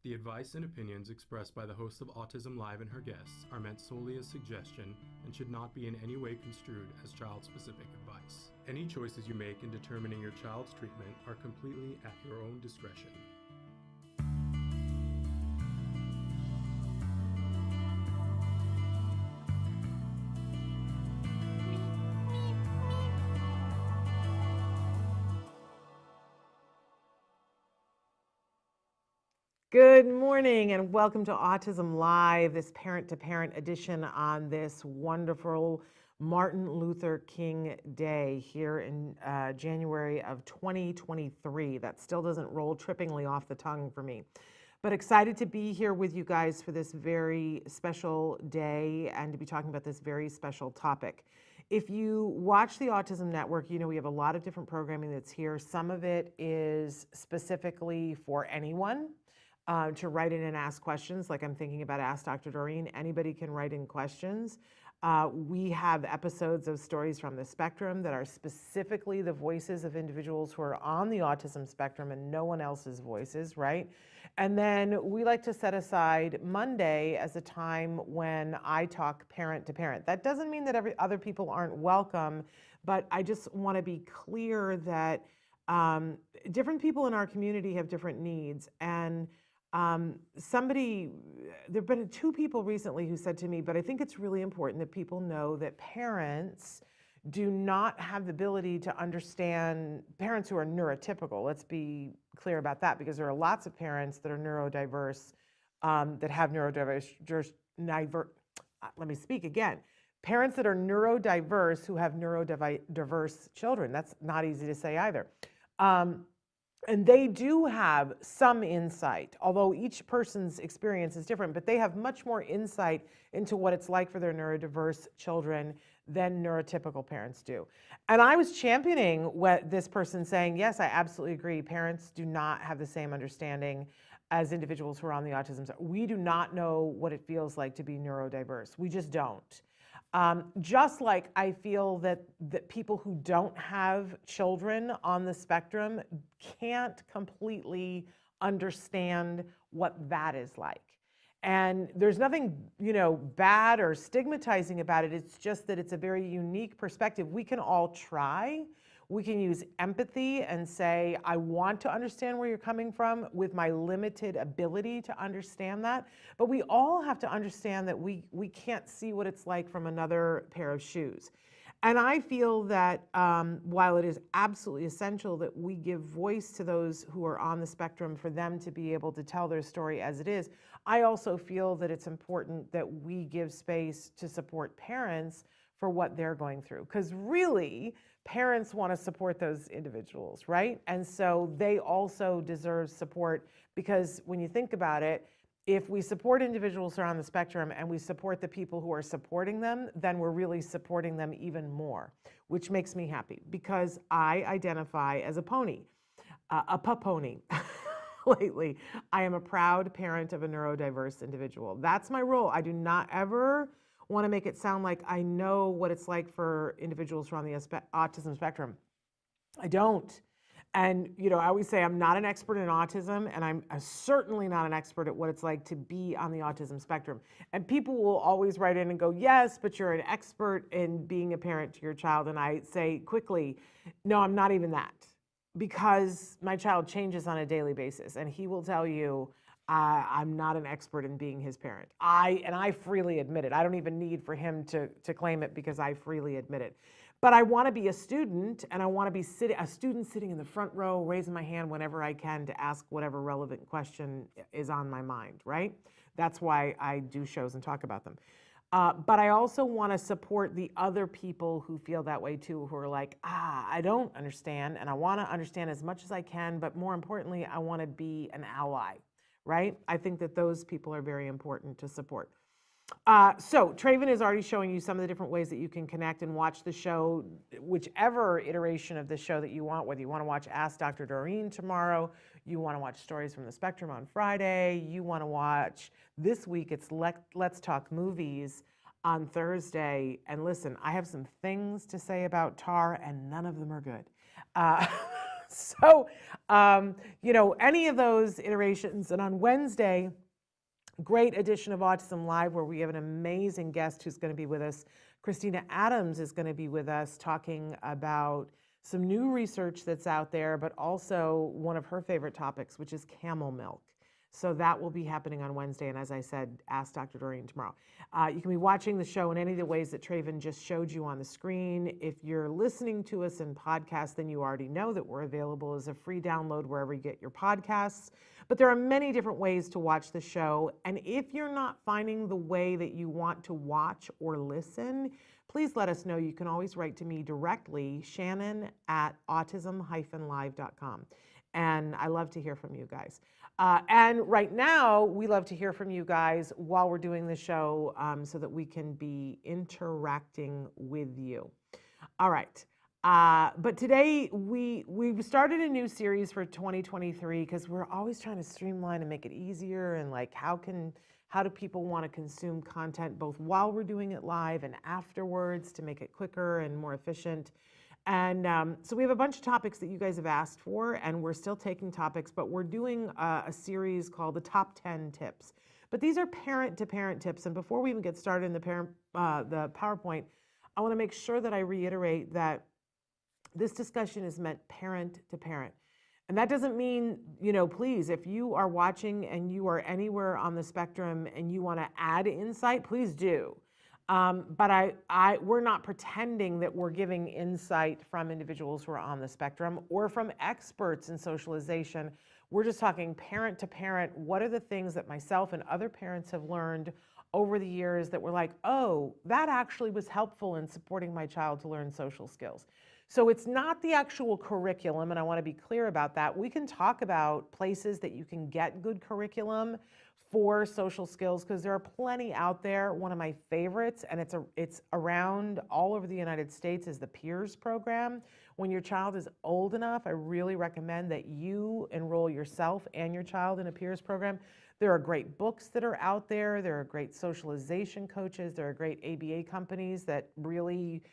The advice and opinions expressed by the host of Autism Live and her guests are meant solely as suggestion and should not be in any way construed as child-specific advice. Any choices you make in determining your child's treatment are completely at your own discretion. Good morning and welcome to Autism Live, this parent-to-parent edition on this wonderful Martin Luther King Day here in January of 2023. That still doesn't roll trippingly off the tongue for me. But excited to be here with you guys for this very special day and to be talking about this very special topic. If you watch the Autism Network, you know we have a lot of different programming that's here. Some of it is specifically for anyone. To write in and ask questions, like I'm thinking about Ask Dr. Doreen. Anybody can write in questions. We have episodes of Stories from the Spectrum that are specifically the voices of individuals who are on the autism spectrum and no one else's voices, right? And then we like to set aside Monday as a time when I talk parent to parent. That doesn't mean that other people aren't welcome, but I just want to be clear that different people in our community have different needs. And there've been two people recently who said to me, but I think it's really important that people know that parents do not have the ability to understand parents who are neurotypical. Let's be clear about that, because there are lots of parents that are neurodiverse, that have let me speak again. Parents that are neurodiverse who have neurodiverse children. That's not easy to say either. And they do have some insight, although each person's experience is different, but they have much more insight into what it's like for their neurodiverse children than neurotypical parents do. And I was championing what this person saying, yes, I absolutely agree. Parents do not have the same understanding as individuals who are on the autism spectrum. We do not know what it feels like to be neurodiverse. We just don't. Just like I feel that people who don't have children on the spectrum can't completely understand what that is like. And there's nothing, bad or stigmatizing about it. It's just that it's a very unique perspective. We can all try. We can use empathy and say, I want to understand where you're coming from with my limited ability to understand that. But we all have to understand that we can't see what it's like from another pair of shoes. And I feel that while it is absolutely essential that we give voice to those who are on the spectrum for them to be able to tell their story as it is, I also feel that it's important that we give space to support parents for what they're going through. Because really, parents want to support those individuals, right? And so they also deserve support, because when you think about it, if we support individuals who are on the spectrum and we support the people who are supporting them, then we're really supporting them even more, which makes me happy because I identify as a pony, a pony. Lately, I am a proud parent of a neurodiverse individual. That's my role. I do not ever want to make it sound like I know what it's like for individuals who are on the autism spectrum. I don't. And, I always say I'm not an expert in autism, and I'm certainly not an expert at what it's like to be on the autism spectrum. And people will always write in and go, yes, but you're an expert in being a parent to your child. And I say quickly, no, I'm not even that, because my child changes on a daily basis, and he will tell you, I'm not an expert in being his parent. I freely admit it. I don't even need for him to claim it, because I freely admit it. But I want to be a student, and I want to be a student sitting in the front row, raising my hand whenever I can to ask whatever relevant question is on my mind, right? That's why I do shows and talk about them. But I also want to support the other people who feel that way too, who are like, I don't understand, and I want to understand as much as I can, but more importantly, I want to be an ally, right? I think that those people are very important to support. So Traven is already showing you some of the different ways that you can connect and watch the show, whichever iteration of the show that you want, whether you want to watch Ask Dr. Doreen tomorrow, you want to watch Stories from the Spectrum on Friday, you want to watch, this week it's Let's Talk Movies on Thursday. And listen, I have some things to say about Tar, and none of them are good. So, any of those iterations. And on Wednesday, great edition of Autism Live, where we have an amazing guest who's going to be with us. Christina Adams is going to be with us talking about some new research that's out there, but also one of her favorite topics, which is camel milk. So that will be happening on Wednesday. And as I said, ask Dr. Doreen tomorrow. You can be watching the show in any of the ways that Traven just showed you on the screen. If you're listening to us in podcast, then you already know that we're available as a free download wherever you get your podcasts. But there are many different ways to watch the show. And if you're not finding the way that you want to watch or listen, please let us know. You can always write to me directly, shannon@autism-live.com. And I love to hear from you guys. And right now, we love to hear from you guys while we're doing the show so that we can be interacting with you. All right. But today, we've started a new series for 2023 because we're always trying to streamline and make it easier. And like, how do people want to consume content both while we're doing it live and afterwards to make it quicker and more efficient? And so we have a bunch of topics that you guys have asked for, and we're still taking topics, but we're doing a series called the Top 10 Tips. But these are parent-to-parent tips. And before we even get started in the PowerPoint, I want to make sure that I reiterate that this discussion is meant parent-to-parent. And that doesn't mean, please, if you are watching and you are anywhere on the spectrum and you want to add insight, please do. But we're not pretending that we're giving insight from individuals who are on the spectrum or from experts in socialization. We're just talking parent to parent. What are the things that myself and other parents have learned over the years that were like, oh, that actually was helpful in supporting my child to learn social skills. So it's not the actual curriculum, and I want to be clear about that. We can talk about places that you can get good curriculum for social skills because there are plenty out there. One of my favorites, and it's around all over the United States, is the PEERS program. When your child is old enough, I really recommend that you enroll yourself and your child in a PEERS program. There are great books that are out there. There are great socialization coaches. There are great ABA companies that really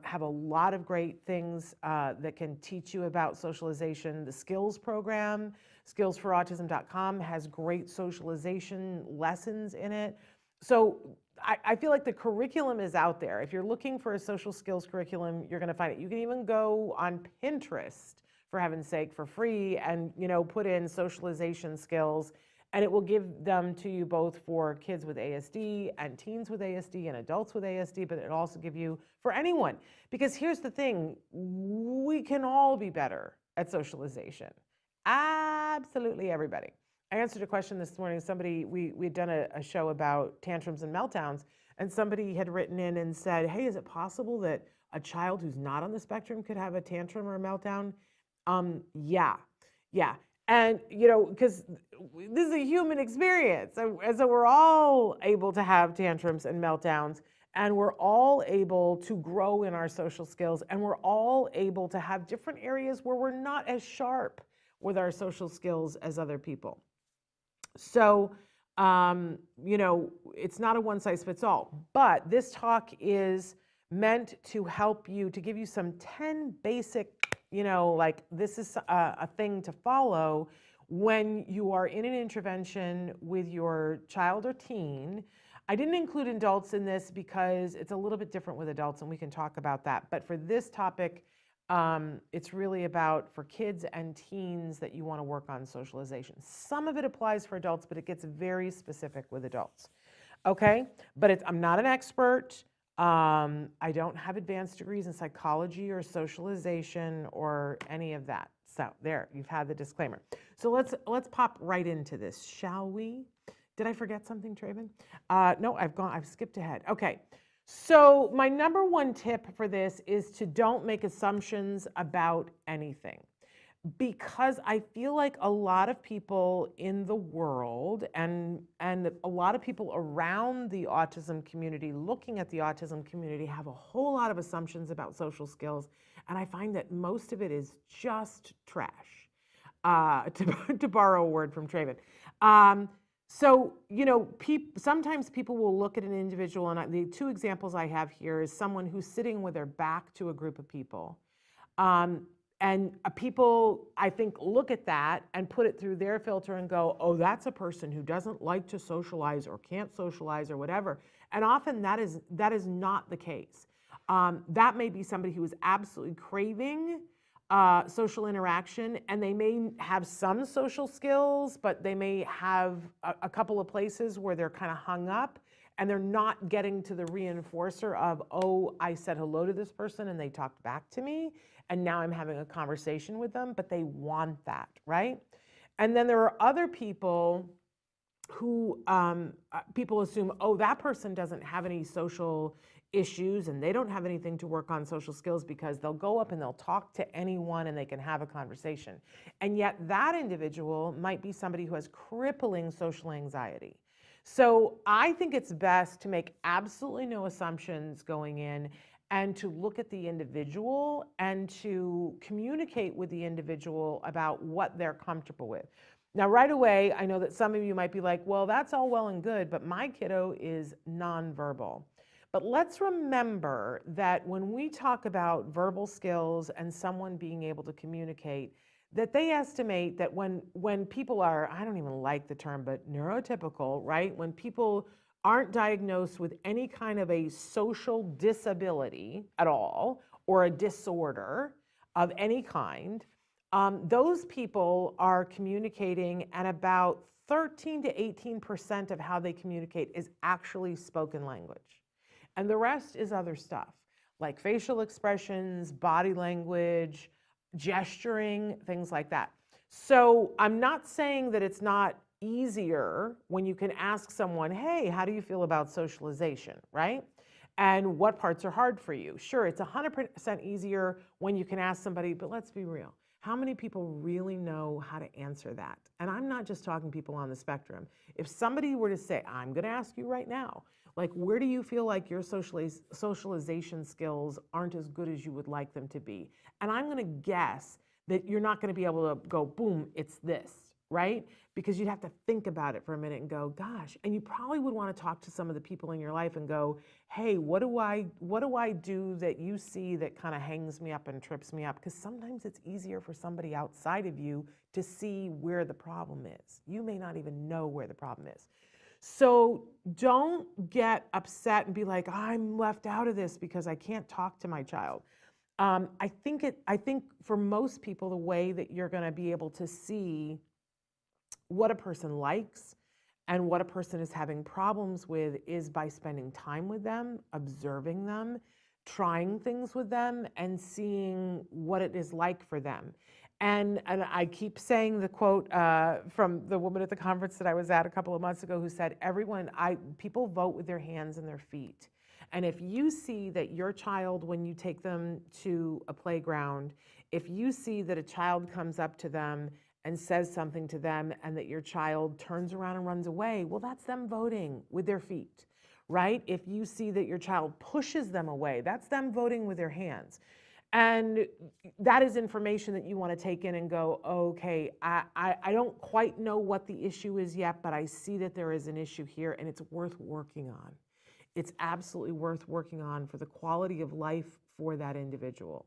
have a lot of great things that can teach you about socialization. The skills program, skillsforautism.com, has great socialization lessons in it. So I feel like the curriculum is out there. If you're looking for a social skills curriculum, you're going to find it. You can even go on Pinterest, for heaven's sake, for free and put in socialization skills, and it will give them to you both for kids with ASD and teens with ASD and adults with ASD, but it'll also give you for anyone. Because here's the thing, we can all be better at socialization. Absolutely everybody. I answered a question this morning. We'd done a show about tantrums and meltdowns, and somebody had written in and said, hey, is it possible that a child who's not on the spectrum could have a tantrum or a meltdown? Yeah. And, because this is a human experience. And so we're all able to have tantrums and meltdowns, and we're all able to grow in our social skills, and we're all able to have different areas where we're not as sharp with our social skills as other people. So, it's not a one-size-fits-all, but this talk is meant to help you, to give you some 10 basic, this is a thing to follow when you are in an intervention with your child or teen. I didn't include adults in this because it's a little bit different with adults, and we can talk about that. But for this topic, it's really about for kids and teens that you want to work on socialization. Some of it applies for adults, but it gets very specific with adults. Okay, but I'm not an expert. I don't have advanced degrees in psychology or socialization or any of that. So there, you've had the disclaimer. So let's pop right into this, shall we? Did I forget something, Traven? No, I've skipped ahead. Okay. So my number one tip for this is to don't make assumptions about anything, because I feel like a lot of people in the world and a lot of people around the autism community, looking at the autism community, have a whole lot of assumptions about social skills, and I find that most of it is just trash, to borrow a word from Traven. So, sometimes people will look at an individual, and the two examples I have here is someone who's sitting with their back to a group of people. People, I think, look at that and put it through their filter and go, oh, that's a person who doesn't like to socialize or can't socialize or whatever. And often that is not the case. That may be somebody who is absolutely craving social interaction, and they may have some social skills, but they may have a couple of places where they're kind of hung up and they're not getting to the reinforcer of, oh, I said hello to this person and they talked back to me, and now I'm having a conversation with them, but they want that, right? And then there are other people who people assume, oh, that person doesn't have any social issues and they don't have anything to work on social skills because they'll go up and they'll talk to anyone and they can have a conversation. And yet that individual might be somebody who has crippling social anxiety. So I think it's best to make absolutely no assumptions going in and to look at the individual and to communicate with the individual about what they're comfortable with. Now, right away, I know that some of you might be like, well, that's all well and good, but my kiddo is nonverbal. But let's remember that when we talk about verbal skills and someone being able to communicate, that they estimate that when people are, I don't even like the term, but neurotypical, right? When people aren't diagnosed with any kind of a social disability at all, or a disorder of any kind, those people are communicating, and about 13 to 18% of how they communicate is actually spoken language. And the rest is other stuff, like facial expressions, body language, gesturing, things like that. So I'm not saying that it's not easier when you can ask someone, hey, how do you feel about socialization, right? And what parts are hard for you? Sure, it's 100% easier when you can ask somebody, but let's be real. How many people really know how to answer that? And I'm not just talking people on the spectrum. If somebody were to say, I'm going to ask you right now, like, where do you feel like your socialization skills aren't as good as you would like them to be? And I'm going to guess that you're not going to be able to go, boom, it's this, right? Because you'd have to think about it for a minute and go, gosh, and you probably would want to talk to some of the people in your life and go, hey, what do I do that you see that kind of hangs me up and trips me up? Because sometimes it's easier for somebody outside of you to see where the problem is. You may not even know where the problem is. So don't get upset and be like, I'm left out of this because I can't talk to my child. I think for most people, the way that you're going to be able to see what a person likes and what a person is having problems with is by spending time with them, observing them, trying things with them, and seeing what it is like for them. And I keep saying the quote from the woman at the conference that I was at a couple of months ago who said, people vote with their hands and their feet. And if you see that your child, when you take them to a playground, if you see that a child comes up to them and says something to them and that your child turns around and runs away, well, that's them voting with their feet, right? If you see that your child pushes them away, that's them voting with their hands. And that is information that you want to take in and go, okay, I don't quite know what the issue is yet, but I see that there is an issue here and it's worth working on. It's absolutely worth working on for the quality of life for that individual,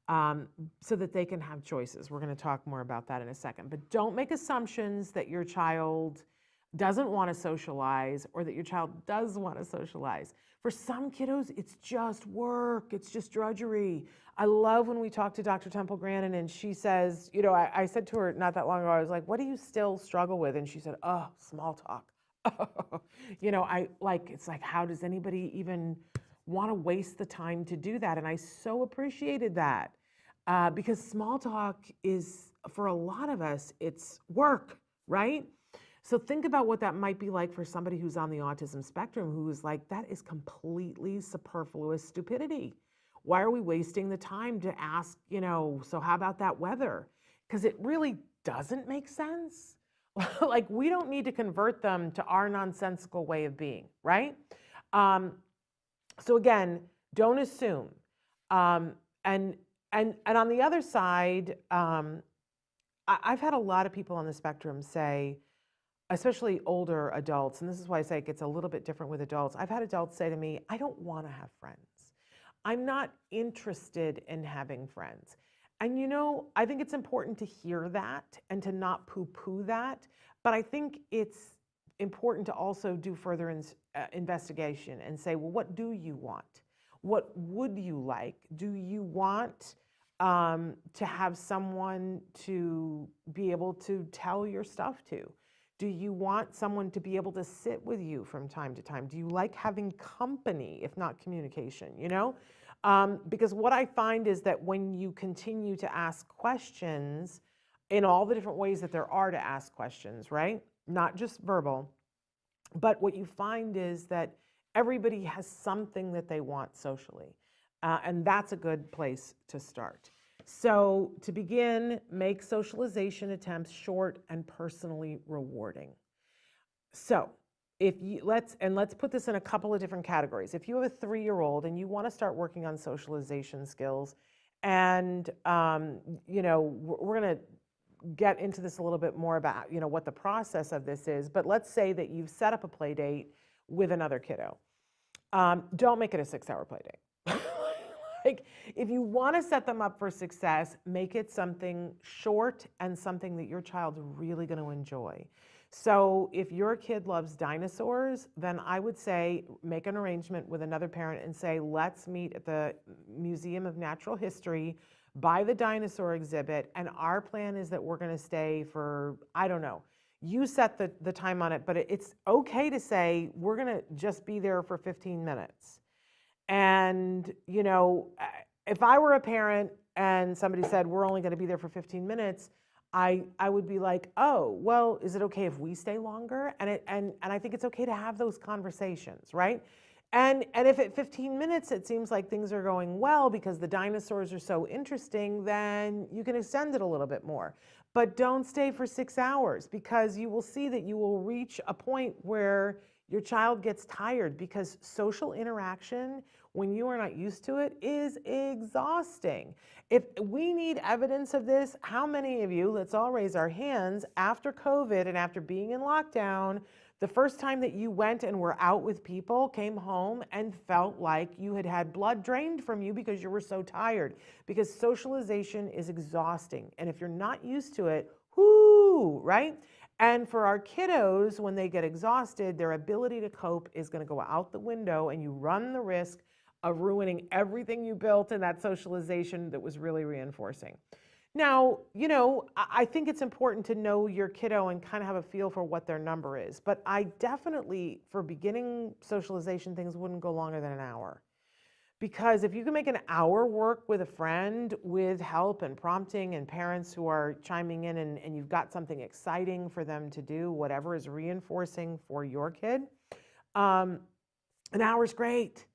so that they can have choices. We're going to talk more about that in a second. But don't make assumptions that your child doesn't want to socialize or that your child does want to socialize. For some kiddos, it's just work. It's just drudgery. I love when we talk to Dr. Temple Grannon and she says, I said to her not that long ago, I was like, what do you still struggle with? And she said, oh, small talk. It's like, how does anybody even want to waste the time to do that? And I so appreciated that because small talk is, for a lot of us, it's work, right? So think about what that might be like for somebody who's on the autism spectrum, who's like, that is completely superfluous stupidity. Why are we wasting the time to ask, so how about that weather? Because it really doesn't make sense. Like, we don't need to convert them to our nonsensical way of being, right? So again, don't assume. And on the other side, I've had a lot of people on the spectrum say, especially older adults, and this is why I say it gets a little bit different with adults. I've had adults say to me, I don't want to have friends. I'm not interested in having friends. And I think it's important to hear that and to not poo-poo that, but I think it's important to also do further investigation and say, well, what do you want? What would you like? Do you want to have someone to be able to tell your stuff to? Do you want someone to be able to sit with you from time to time? Do you like having company, if not communication, Because what I find is that when you continue to ask questions in all the different ways that there are to ask questions, right? Not just verbal, but what you find is that everybody has something that they want socially. And that's a good place to start. So to begin, make socialization attempts short and personally rewarding. So let's put this in a couple of different categories. If you have a 3-year-old and you want to start working on socialization skills, and we're going to get into this a little bit more about what the process of this is, but let's say that you've set up a play date with another kiddo. Don't make it a 6-hour play date. Like, if you want to set them up for success, make it something short and something that your child's really going to enjoy. So if your kid loves dinosaurs, then I would say make an arrangement with another parent and say, let's meet at the Museum of Natural History by the dinosaur exhibit, and our plan is that we're going to stay for, I don't know, you set the time on it, but it's okay to say we're going to just be there for 15 minutes. And, if I were a parent and somebody said, we're only going to be there for 15 minutes, I would be like, oh, well, is it okay if we stay longer? And I think it's okay to have those conversations, right? And if at 15 minutes it seems like things are going well because the dinosaurs are so interesting, then you can extend it a little bit more. But don't stay for 6 hours, because you will see that you will reach a point where your child gets tired, because social interaction, when you are not used to it, is exhausting. If we need evidence of this, how many of you, let's all raise our hands, after COVID and after being in lockdown, the first time that you went and were out with people, came home and felt like you had blood drained from you because you were so tired? Because socialization is exhausting. And if you're not used to it, whoo, right? And for our kiddos, when they get exhausted, their ability to cope is going to go out the window, and you run the risk of ruining everything you built in that socialization that was really reinforcing. Now, I think it's important to know your kiddo and kind of have a feel for what their number is. But I definitely, for beginning socialization, things wouldn't go longer than an hour. Because if you can make an hour work with a friend, with help and prompting and parents who are chiming in, and you've got something exciting for them to do, whatever is reinforcing for your kid, an hour's great.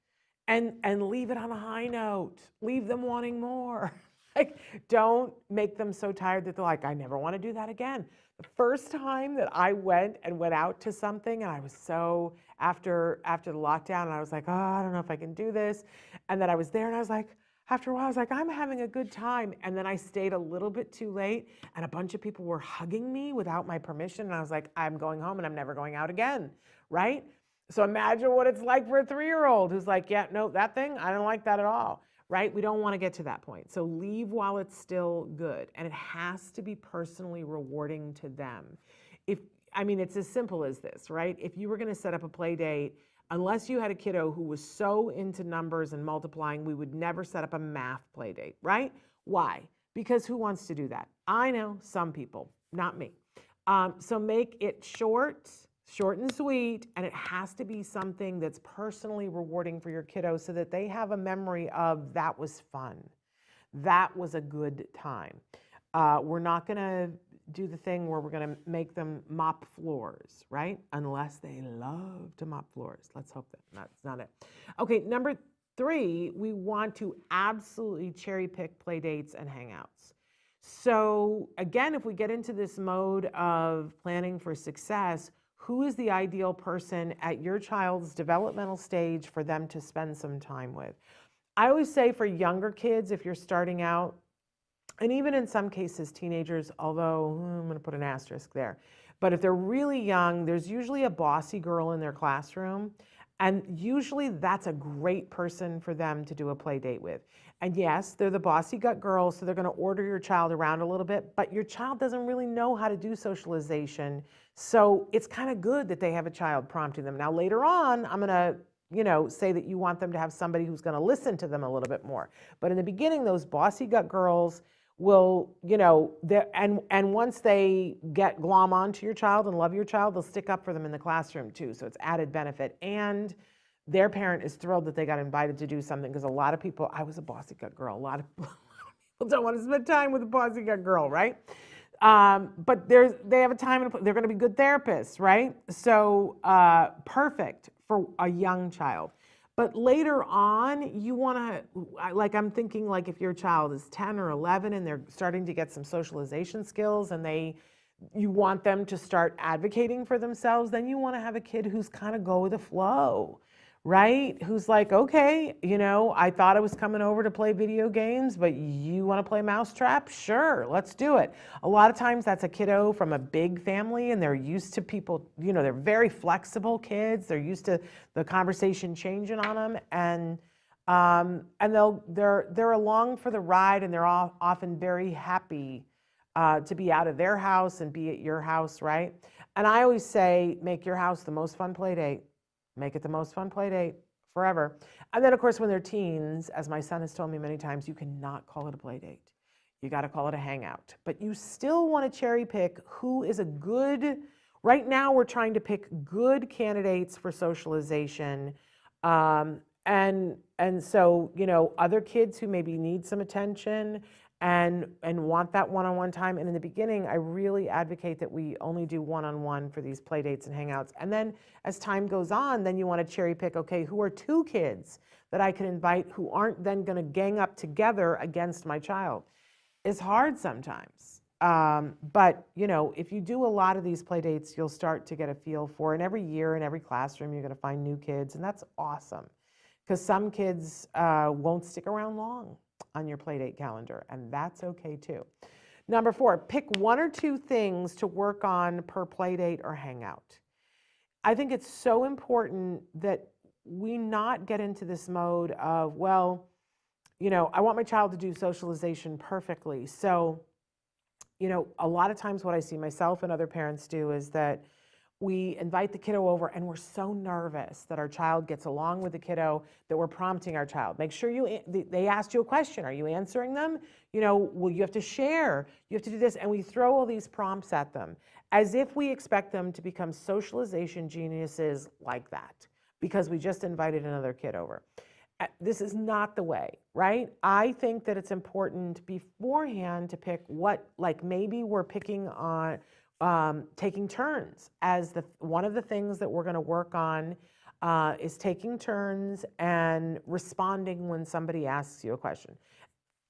And leave it on a high note. Leave them wanting more. Like, don't make them so tired that they're like, I never want to do that again. The first time that I went out to something, and I was so, after the lockdown, and I was like, oh, I don't know if I can do this. And then I was there, and I was like, after a while, I was like, I'm having a good time. And then I stayed a little bit too late, and a bunch of people were hugging me without my permission. And I was like, I'm going home, and I'm never going out again, right? So imagine what it's like for a 3-year-old who's like, yeah, no, that thing, I don't like that at all, right? We don't want to get to that point. So leave while it's still good. And it has to be personally rewarding to them. It's as simple as this, right? If you were going to set up a play date, unless you had a kiddo who was so into numbers and multiplying, we would never set up a math play date, right? Why? Because who wants to do that? I know some people, not me. So make it short and sweet, and it has to be something that's personally rewarding for your kiddo so that they have a memory of, that was fun. That was a good time. We're not going to do the thing where we're going to make them mop floors, right? Unless they love to mop floors. Let's hope that that's not it. Okay, number 3, we want to absolutely cherry pick play dates and hangouts. So again, if we get into this mode of planning for success, who is the ideal person at your child's developmental stage for them to spend some time with? I always say for younger kids, if you're starting out, and even in some cases teenagers, although I'm going to put an asterisk there, but if they're really young, there's usually a bossy girl in their classroom, And usually that's a great person for them to do a play date with. And yes, they're the bossy gut girls, so they're going to order your child around a little bit, but your child doesn't really know how to do socialization. So it's kind of good that they have a child prompting them. Now, later on, I'm going to say that you want them to have somebody who's going to listen to them a little bit more. But in the beginning, those bossy gut girls will, and once they get glom onto your child and love your child, they'll stick up for them in the classroom too. So it's added benefit. And their parent is thrilled that they got invited to do something, because a lot of people, I was a bossy gut girl. A lot of people don't want to spend time with a bossy gut girl, right? But they have a time and they're going to be good therapists, right? So perfect for a young child. But later on, you want to, like, I'm thinking, like, if your child is 10 or 11 and they're starting to get some socialization skills and you want them to start advocating for themselves, then you want to have a kid who's kind of go with the flow, right? Who's like, okay, I thought I was coming over to play video games, but you want to play mousetrap? Sure, let's do it. A lot of times that's a kiddo from a big family and they're used to people, they're very flexible kids. They're used to the conversation changing on them, and they're along for the ride, and they're often very happy to be out of their house and be at your house, right? And I always say, make your house the most fun play date. Make it the most fun play date forever. And then, of course, when they're teens, as my son has told me many times, you cannot call it a play date. You got to call it a hangout. But you still want to cherry pick who is a good, right now we're trying to pick good candidates for socialization. And so, other kids who maybe need some attention and want that one-on-one time. And in the beginning, I really advocate that we only do one-on-one for these play dates and hangouts. And then as time goes on, then you want to cherry pick, okay, who are two kids that I can invite who aren't then going to gang up together against my child? It's hard sometimes. But, if you do a lot of these play dates, you'll start to get a feel for, and every year in every classroom, you're going to find new kids, and that's awesome. Because some kids won't stick around long on your playdate calendar, and that's okay too. Number 4, pick 1 or 2 things to work on per playdate or hangout. I think it's so important that we not get into this mode of, well, I want my child to do socialization perfectly. So, a lot of times what I see myself and other parents do is that we invite the kiddo over and we're so nervous that our child gets along with the kiddo that we're prompting our child. Make sure they asked you a question. Are you answering them? Well, you have to share. You have to do this. And we throw all these prompts at them as if we expect them to become socialization geniuses like that because we just invited another kid over. This is not the way, right? I think that it's important beforehand to pick maybe we're picking on taking turns as one of the things that we're going to work on is taking turns and responding when somebody asks you a question.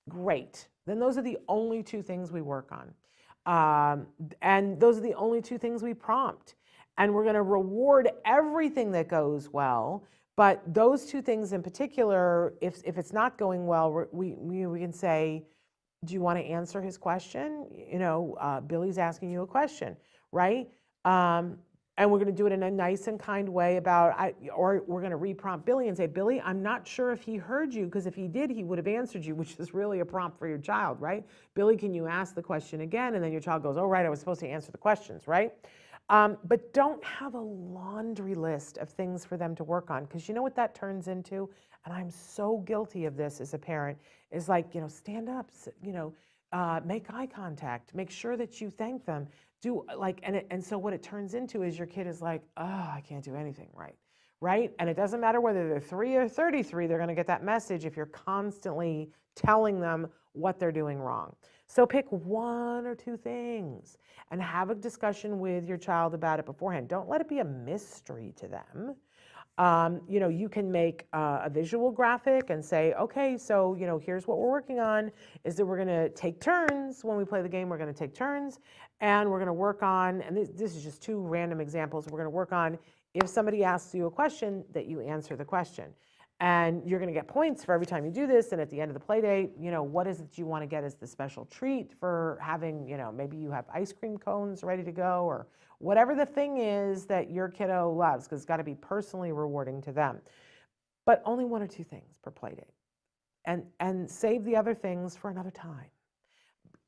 Great. Then those are the only 2 things we work on. And those are the only 2 things we prompt. And we're going to reward everything that goes well. But those 2 things in particular, if it's not going well, we can say, do you want to answer his question? Billy's asking you a question, right? And we're going to do it in a nice and kind way or we're going to re-prompt Billy and say, Billy, I'm not sure if he heard you, because if he did, he would have answered you, which is really a prompt for your child, right? Billy, can you ask the question again? And then your child goes, oh, right, I was supposed to answer the questions, right? But don't have a laundry list of things for them to work on, because you know what that turns into? And I'm so guilty of this as a parent, is like, stand up, make eye contact, make sure that you thank them, and so what it turns into is your kid is like, oh, I can't do anything right? And it doesn't matter whether they're 3 or 33, they're going to get that message if you're constantly telling them what they're doing wrong. So pick 1 or 2 things and have a discussion with your child about it beforehand. Don't let it be a mystery to them. You can make a visual graphic and say, okay, so, here's what we're working on, is that we're going to take turns when we play the game. We're going to take turns, and we're going to work on, and this is just 2 random examples. We're going to work on, if somebody asks you a question, that you answer the question. And you're going to get points for every time you do this. And at the end of the play date, what is it you want to get as the special treat for having, maybe you have ice cream cones ready to go, or whatever the thing is that your kiddo loves, because it's got to be personally rewarding to them. But only 1 or 2 things per play date. And save the other things for another time.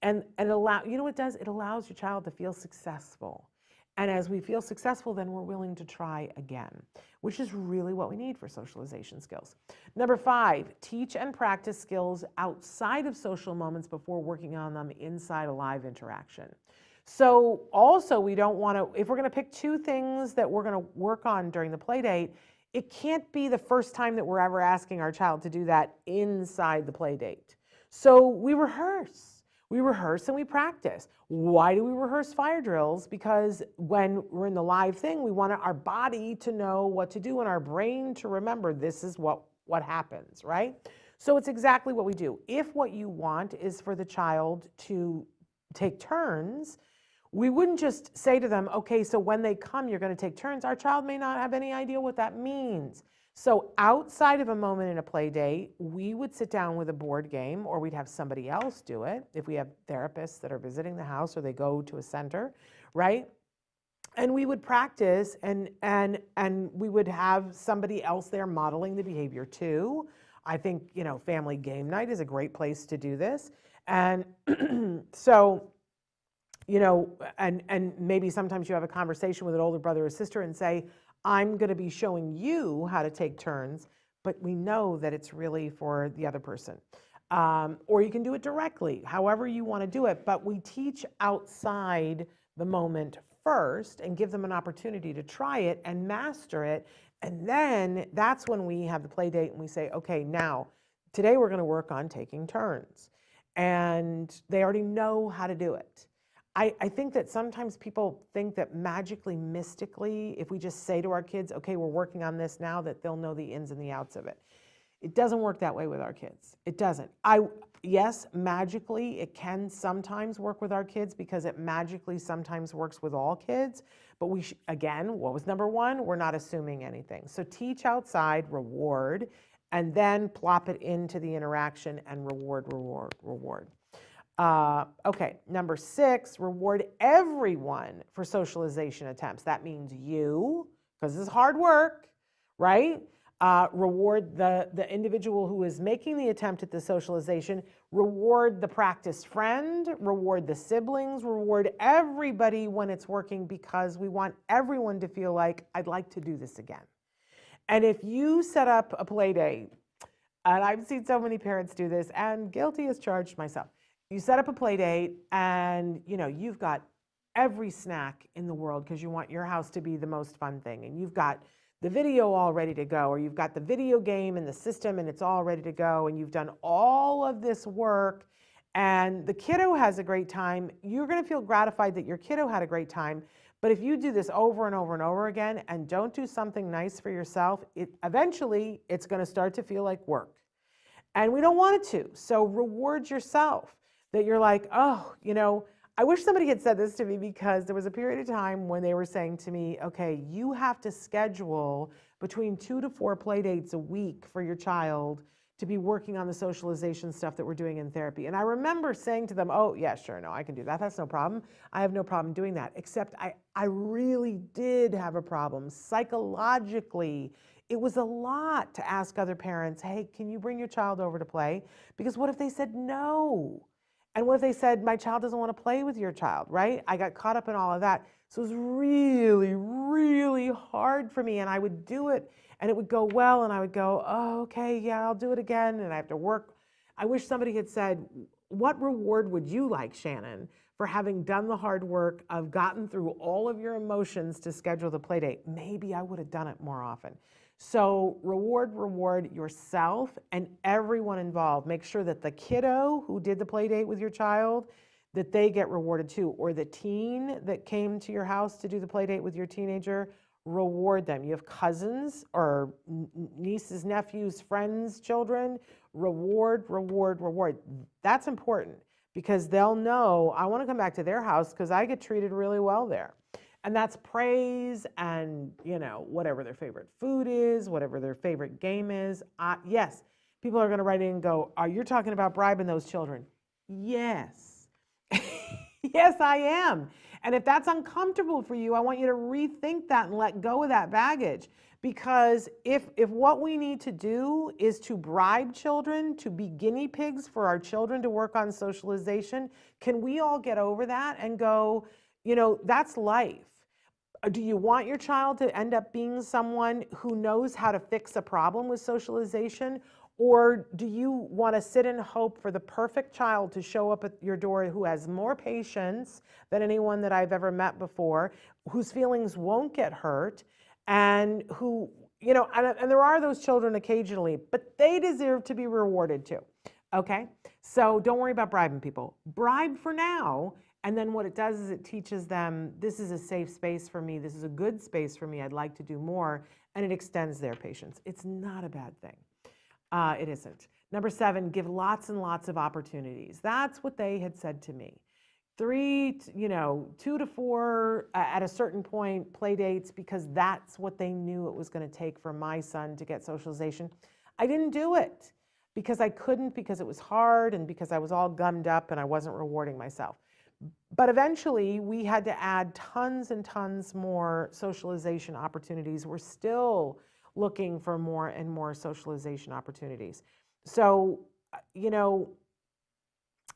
And what it does? It allows your child to feel successful. And as we feel successful, then we're willing to try again, which is really what we need for socialization skills. Number 5, teach and practice skills outside of social moments before working on them inside a live interaction. So also, we don't want to, if we're going to pick 2 things that we're going to work on during the play date, it can't be the first time that we're ever asking our child to do that inside the play date. So we rehearse. We rehearse and we practice. Why do we rehearse fire drills? Because when we're in the live thing, we want our body to know what to do and our brain to remember this is what happens, right? So it's exactly what we do. If what you want is for the child to take turns, we wouldn't just say to them, okay, so when they come, you're going to take turns. Our child may not have any idea what that means. So outside of a moment in a play date, we would sit down with a board game, or we'd have somebody else do it if we have therapists that are visiting the house or they go to a center, right? And we would practice and we would have somebody else there modeling the behavior too. I think, family game night is a great place to do this. And so, and maybe sometimes you have a conversation with an older brother or sister and say, I'm going to be showing you how to take turns, but we know that it's really for the other person. Or you can do it directly, however you want to do it, but we teach outside the moment first and give them an opportunity to try it and master it. And then that's when we have the play date and we say, okay, now, today we're going to work on taking turns. And they already know how to do it. I think that sometimes people think that magically, mystically, if we just say to our kids, okay, we're working on this now, that they'll know the ins and the outs of it. It doesn't work that way with our kids. It doesn't. Yes, magically, it can sometimes work with our kids because it magically sometimes works with all kids. But again, what was number 1? We're not assuming anything. So teach outside, reward, and then plop it into the interaction and reward. Okay, number 6, reward everyone for socialization attempts. That means you, because this is hard work, right? Reward the individual who is making the attempt at the socialization, reward the practice friend, reward the siblings, reward everybody when it's working, because we want everyone to feel like, I'd like to do this again. And if you set up a play date, and I've seen so many parents do this, and guilty as charged myself. You set up a play date and you've got every snack in the world because you want your house to be the most fun thing, and you've got the video all ready to go, or you've got the video game and the system and it's all ready to go, and you've done all of this work and the kiddo has a great time. You're going to feel gratified that your kiddo had a great time. But if you do this over and over and over again and don't do something nice for yourself, eventually it's going to start to feel like work. And we don't want it to. So reward yourself. That you're like, oh, I wish somebody had said this to me, because there was a period of time when they were saying to me, okay, you have to schedule between 2 to 4 play dates a week for your child to be working on the socialization stuff that we're doing in therapy. And I remember saying to them, oh, yeah, sure, no, I can do that. That's no problem. I have no problem doing that. Except I really did have a problem. Psychologically, it was a lot to ask other parents, hey, can you bring your child over to play? Because what if they said no? And what if they said, my child doesn't want to play with your child, right? I got caught up in all of that. So it was really, really hard for me. And I would do it and it would go well. And I would go, oh, okay, yeah, I'll do it again. And I have to work. I wish somebody had said, what reward would you like, Shannon, for having done the hard work of gotten through all of your emotions to schedule the play date? Maybe I would have done it more often. So reward yourself and everyone involved. Make sure that the kiddo who did the play date with your child, that they get rewarded too. Or the teen that came to your house to do the play date with your teenager, reward them. You have cousins or nieces, nephews, friends, children, reward. That's important because they'll know, I want to come back to their house because I get treated really well there. And that's praise and, whatever their favorite food is, whatever their favorite game is. Yes, people are going to write in and go, you're talking about bribing those children. Yes. Yes, I am. And if that's uncomfortable for you, I want you to rethink that and let go of that baggage. Because if what we need to do is to bribe children, to be guinea pigs for our children to work on socialization, can we all get over that and go, that's life? Do you want your child to end up being someone who knows how to fix a problem with socialization? Or do you want to sit and hope for the perfect child to show up at your door who has more patience than anyone that I've ever met before, whose feelings won't get hurt, and who, and there are those children occasionally, but they deserve to be rewarded too. Okay? So don't worry about bribing people. Bribe for now. And then what it does is it teaches them, this is a safe space for me. This is a good space for me. I'd like to do more. And it extends their patience. It's not a bad thing. It isn't. Number 7, give lots and lots of opportunities. That's what they had said to me. 2 to 4 at a certain point, play dates, because that's what they knew it was going to take for my son to get socialization. I didn't do it because I couldn't, because it was hard, and because I was all gummed up and I wasn't rewarding myself. But eventually we had to add tons and tons more socialization opportunities. We're still looking for more and more socialization opportunities. So,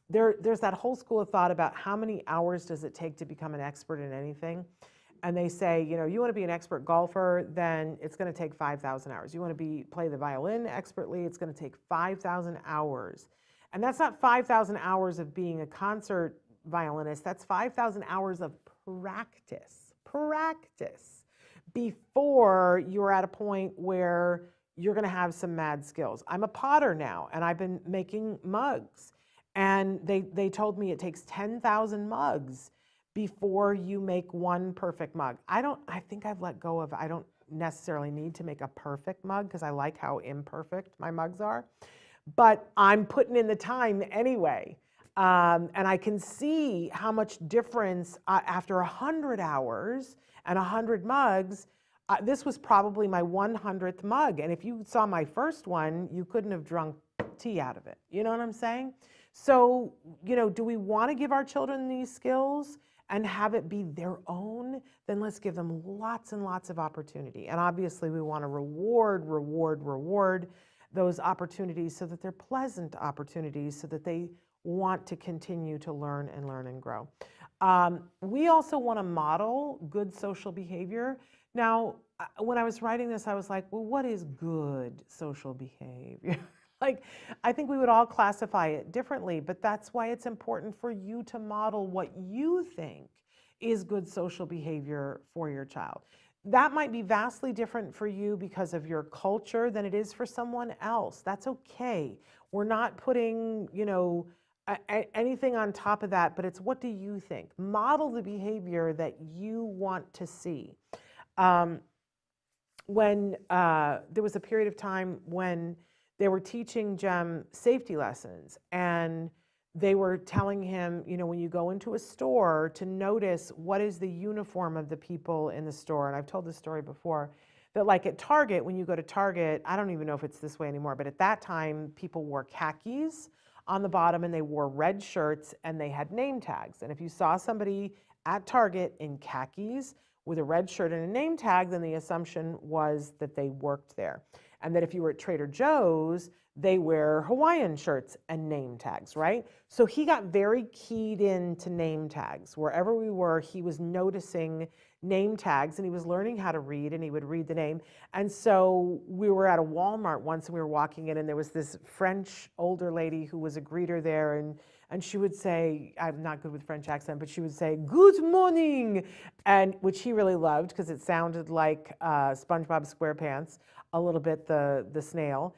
there's that whole school of thought about how many hours does it take to become an expert in anything. And they say, you want to be an expert golfer, then it's going to take 5,000 hours. You want to play the violin expertly, it's going to take 5,000 hours. And that's not 5,000 hours of being a concert violinist. That's 5,000 hours of practice before you're at a point where you're going to have some mad skills. I'm a potter now, and I've been making mugs. And they told me it takes 10,000 mugs before you make one perfect mug. I think I've let go of, I don't necessarily need to make a perfect mug because I like how imperfect my mugs are. But I'm putting in the time anyway. And I can see how much difference after 100 hours and 100 mugs. This was probably my 100th mug. And if you saw my first one, you couldn't have drunk tea out of it. You know what I'm saying? So, do we want to give our children these skills and have it be their own? Then let's give them lots and lots of opportunity. And obviously we want to reward those opportunities so that they're pleasant opportunities, so that they want to continue to learn and grow. We also want to model good social behavior. Now, when I was writing this, I was like, well, what is good social behavior? I think we would all classify it differently, but that's why it's important for you to model what you think is good social behavior for your child. That might be vastly different for you because of your culture than it is for someone else. That's okay. We're not putting, anything on top of that, but it's what do you think? Model the behavior that you want to see. When there was a period of time when they were teaching Jem safety lessons, and they were telling him, when you go into a store, to notice what is the uniform of the people in the store. And I've told this story before, that like at Target, when you go to Target, I don't even know if it's this way anymore, but at that time, people wore khakis on the bottom and they wore red shirts and they had name tags. And if you saw somebody at Target in khakis with a red shirt and a name tag, then the assumption was that they worked there. And that if you were at Trader Joe's, they wear Hawaiian shirts and name tags, right? So he got very keyed into name tags. Wherever we were, he was noticing name tags, and he was learning how to read, and he would read the name. And so we were at a Walmart once, and we were walking in, and there was this French older lady who was a greeter there, and she would say, I'm not good with French accent, but she would say, "Good morning," and which he really loved because it sounded like SpongeBob SquarePants, a little bit the snail.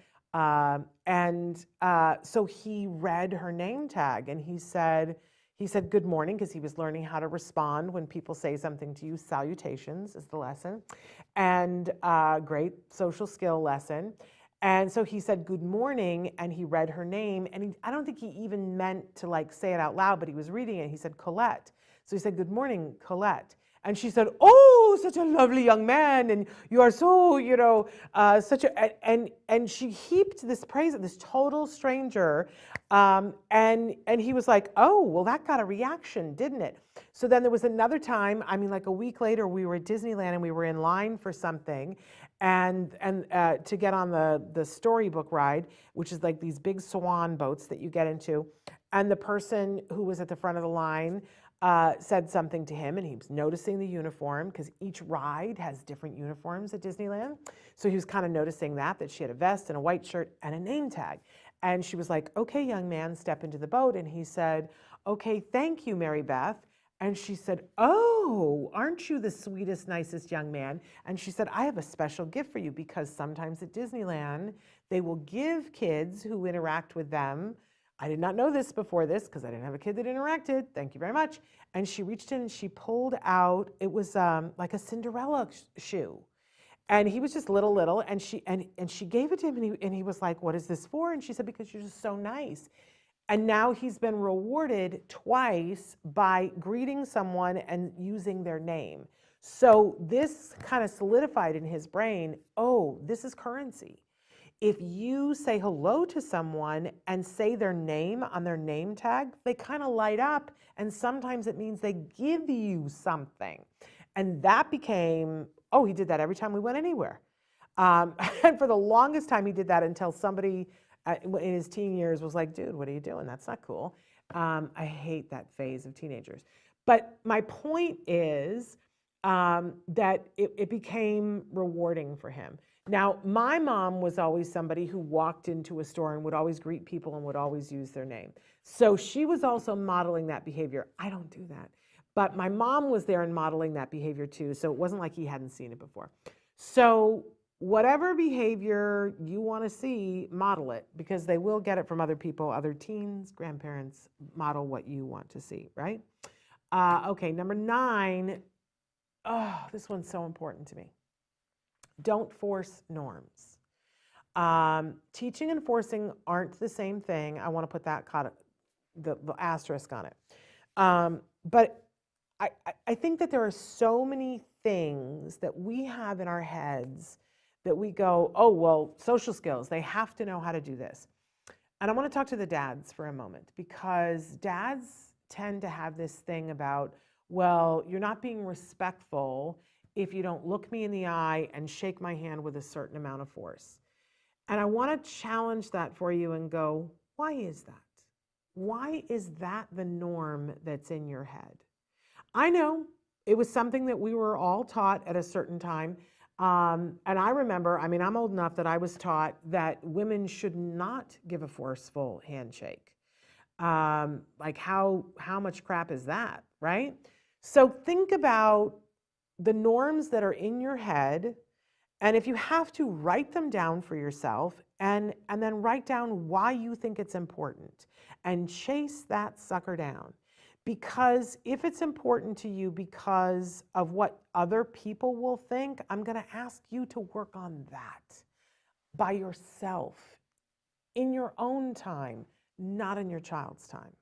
So he read her name tag, and he said good morning, because he was learning how to respond when people say something to you. Salutations is the lesson, and great social skill lesson. And so he said good morning, and he read her name, and I don't think he even meant to say it out loud, but he was reading it. He said Colette. So he said, "Good morning, Colette." And she said, "Oh, such a lovely young man, and you are so, such a," and she heaped this praise at this total stranger, and he was like, "Oh, well, that got a reaction, didn't it?" So then there was another time. I mean, like a week later, we were at Disneyland and we were in line for something, and to get on the storybook ride, which is like these big swan boats that you get into, and the person who was at the front of the line said something to him, and he was noticing the uniform because each ride has different uniforms at Disneyland. So he was kind of noticing that she had a vest and a white shirt and a name tag. And she was like, "Okay, young man, step into the boat." And he said, "Okay, thank you, Mary Beth." And she said, "Oh, aren't you the sweetest, nicest young man?" And she said, "I have a special gift for you because sometimes at Disneyland, they will give kids who interact with them." I did not know this before this because I didn't have a kid that interacted. Thank you very much. And she reached in and she pulled out, it was like a Cinderella shoe. And he was just little, and she gave it to him, and he was like, "What is this for?" And she said, "Because you're just so nice." And now he's been rewarded twice by greeting someone and using their name. So this kind of solidified in his brain, oh, this is currency. If you say hello to someone and say their name on their name tag, they kind of light up, and sometimes it means they give you something. And that became, oh, he did that every time we went anywhere. And for the longest time, he did that until somebody in his teen years was like, "Dude, what are you doing? That's not cool." I hate that phase of teenagers. But my point is that it became rewarding for him. Now, my mom was always somebody who walked into a store and would always greet people and would always use their name. So she was also modeling that behavior. I don't do that. But my mom was there and modeling that behavior too. So it wasn't like he hadn't seen it before. So whatever behavior you want to see, model it, because they will get it from other people, other teens, grandparents. Model what you want to see, right? Okay, number 9. Oh, this one's so important to me. Don't force norms. Teaching and forcing aren't the same thing. I want to put that the asterisk on it. But I think that there are so many things that we have in our heads that we go, "Oh, well, social skills, they have to know how to do this." And I want to talk to the dads for a moment, because dads tend to have this thing about, well, you're not being respectful if you don't look me in the eye and shake my hand with a certain amount of force. And I want to challenge that for you and go, why is that? Why is that the norm that's in your head? I know it was something that we were all taught at a certain time. And I remember, I mean, I'm old enough that I was taught that women should not give a forceful handshake. Like how much crap is that, right? So think about the norms that are in your head, and if you have to, write them down for yourself, and then write down why you think it's important, and chase that sucker down. Because if it's important to you because of what other people will think, I'm going to ask you to work on that by yourself, in your own time, not in your child's time.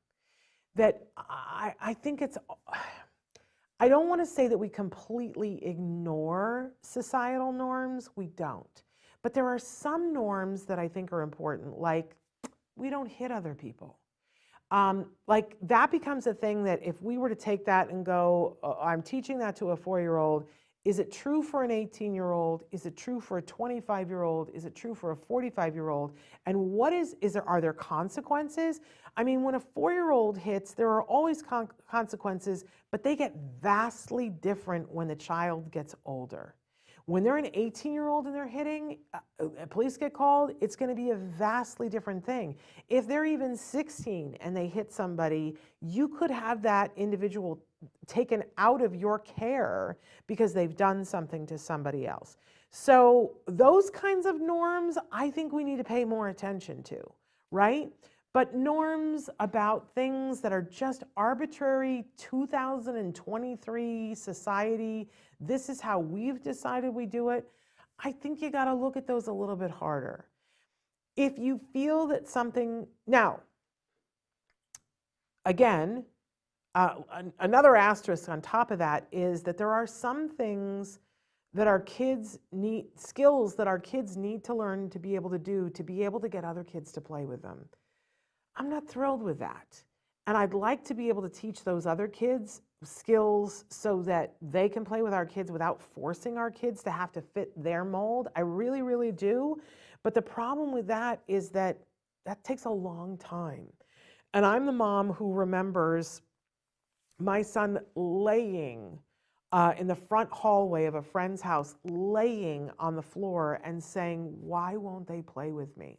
That I think it's, I don't want to say that we completely ignore societal norms. We don't. But there are some norms that I think are important, like we don't hit other people. Like that becomes a thing that if we were to take that and go, I'm teaching that to a 4-year-old, is it true for an 18-year-old? Is it true for a 25-year-old? Is it true for a 45-year-old? And what are there consequences? I mean, when a 4-year-old hits, there are always consequences, but they get vastly different when the child gets older. When they're an 18-year-old and they're hitting, police get called, it's going to be a vastly different thing. If they're even 16 and they hit somebody, you could have that individual taken out of your care because they've done something to somebody else. So those kinds of norms, I think we need to pay more attention to, right? But norms about things that are just arbitrary 2023 society, this is how we've decided we do it, I think you got to look at those a little bit harder. If you feel that something, now, again, Another asterisk on top of that is that there are some things that our kids need, skills that our kids need to learn to be able to do, to be able to get other kids to play with them. I'm not thrilled with that. And I'd like to be able to teach those other kids skills so that they can play with our kids without forcing our kids to have to fit their mold. I really, really do. But the problem with that is that that takes a long time. And I'm the mom who remembers my son laying in the front hallway of a friend's house, laying on the floor and saying, "Why won't they play with me?"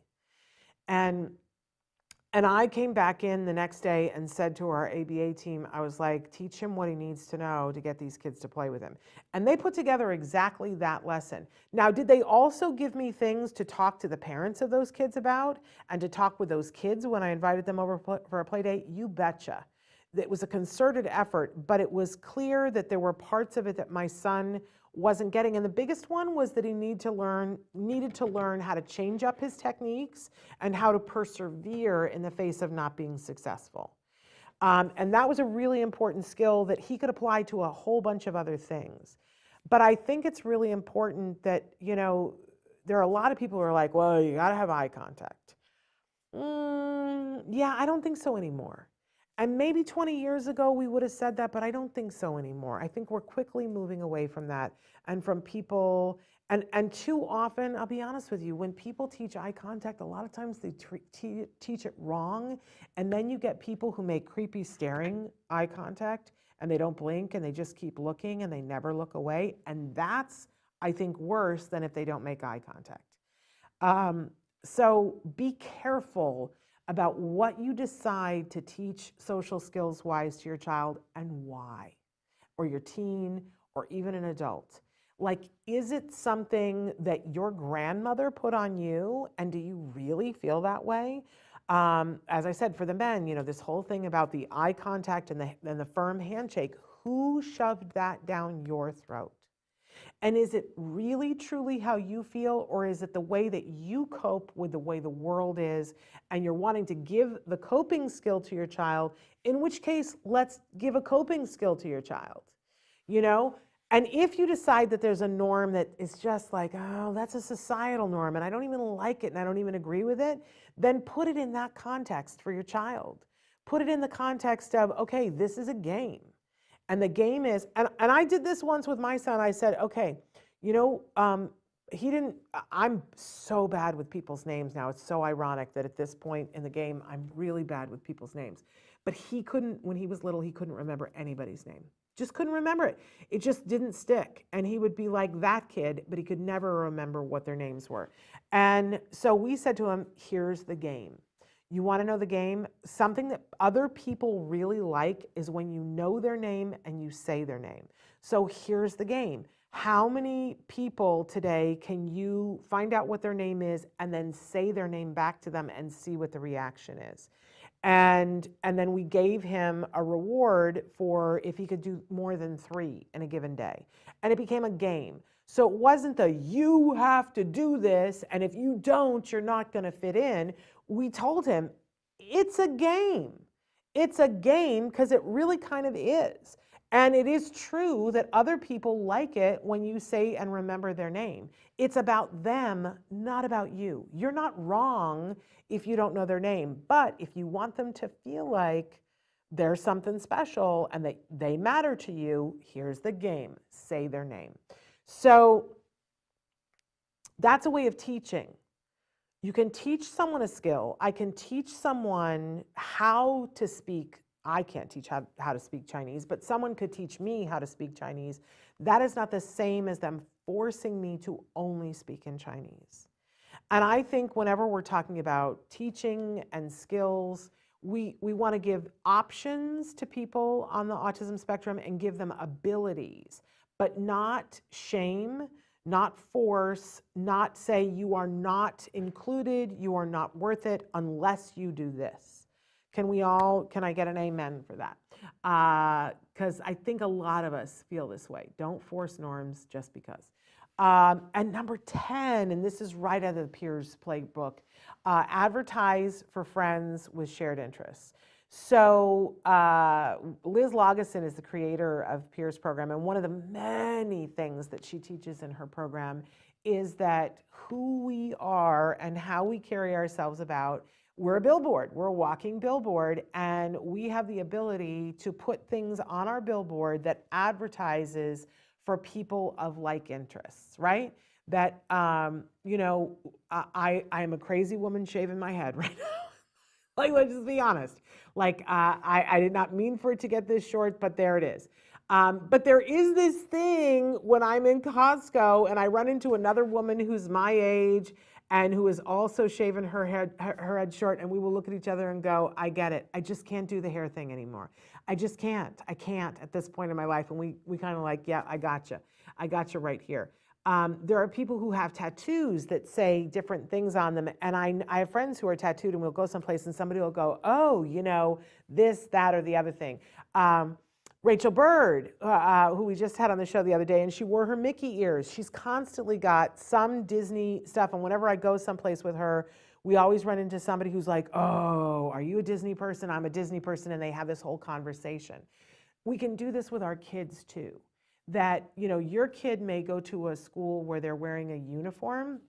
And I came back in the next day and said to our ABA team, I was like, teach him what he needs to know to get these kids to play with him. And they put together exactly that lesson. Now, did they also give me things to talk to the parents of those kids about and to talk with those kids when I invited them over for a play date? You betcha. It was a concerted effort, but it was clear that there were parts of it that my son wasn't getting. And the biggest one was that he needed to learn how to change up his techniques and how to persevere in the face of not being successful. And that was a really important skill that he could apply to a whole bunch of other things. But I think it's really important that, you know, there are a lot of people who are like, well, you got to have eye contact. Yeah, I don't think so anymore. And maybe 20 years ago we would have said that, but I don't think so anymore. I think we're quickly moving away from that and from people. And too often, I'll be honest with you, when people teach eye contact, a lot of times they teach it wrong. And then you get people who make creepy staring eye contact and they don't blink and they just keep looking and they never look away. And that's, I think, worse than if they don't make eye contact. So be careful about what you decide to teach social skills wise to your child and why, or your teen, or even an adult. Like, is it something that your grandmother put on you, and do you really feel that way? As I said, for the men, you know, this whole thing about the eye contact and the firm handshake, who shoved that down your throat? And is it really truly how you feel, or is it the way that you cope with the way the world is, and you're wanting to give the coping skill to your child, in which case, let's give a coping skill to your child, you know? And if you decide that there's a norm that is just like, oh, that's a societal norm, and I don't even like it, and I don't even agree with it, then put it in that context for your child. Put it in the context of, okay, this is a game. And the game is, and I did this once with my son. I said, okay, you know, I'm so bad with people's names now. It's so ironic that at this point in the game, I'm really bad with people's names. But he couldn't, when he was little, he couldn't remember anybody's name. Just couldn't remember it. It just didn't stick. And he would be like that kid, but he could never remember what their names were. And so we said to him, here's the game. You want to know the game? Something that other people really like is when you know their name and you say their name. So here's the game. How many people today can you find out what their name is and then say their name back to them and see what the reaction is? And then we gave him a reward for if he could do more than 3 in a given day. And it became a game. So it wasn't the you have to do this, and if you don't, you're not going to fit in. We told him, it's a game. It's a game because it really kind of is. And it is true that other people like it when you say and remember their name. It's about them, not about you. You're not wrong if you don't know their name. But if you want them to feel like there's something special and that they matter to you, here's the game. Say their name. So that's a way of teaching. You can teach someone a skill. I can teach someone how to speak. I can't teach how to speak Chinese, but someone could teach me how to speak Chinese. That is not the same as them forcing me to only speak in Chinese. And I think whenever we're talking about teaching and skills, we want to give options to people on the autism spectrum and give them abilities, but not shame, not force, not say you are not included, you are not worth it unless you do this. Can I get an amen for that? Because I think a lot of us feel this way. Don't force norms just because. And number 10, and this is right out of the Peers Playbook, advertise for friends with shared interests. So Liz Lageson is the creator of Peers Program, and one of the many things that she teaches in her program is that who we are and how we carry ourselves about, we're a billboard, we're a walking billboard, and we have the ability to put things on our billboard that advertises for people of like interests, right? That, you know, I'm a crazy woman shaving my head right now. Like, let's just be honest. Like, I did not mean for it to get this short, but there it is. But there is this thing when I'm in Costco and I run into another woman who's my age and who is also shaving her head short, and we will look at each other and go, I get it. I just can't do the hair thing anymore. I just can't. I can't at this point in my life. And we kind of like, yeah, I gotcha. I gotcha right here. There are people who have tattoos that say different things on them. And I have friends who are tattooed, and we'll go someplace and somebody will go, oh, you know, this, that, or the other thing. Rachel Bird, who we just had on the show the other day, and she wore her Mickey ears. She's constantly got some Disney stuff. And whenever I go someplace with her, we always run into somebody who's like, oh, are you a Disney person? I'm a Disney person. And they have this whole conversation. We can do this with our kids too. That, you know, your kid may go to a school where they're wearing a uniform,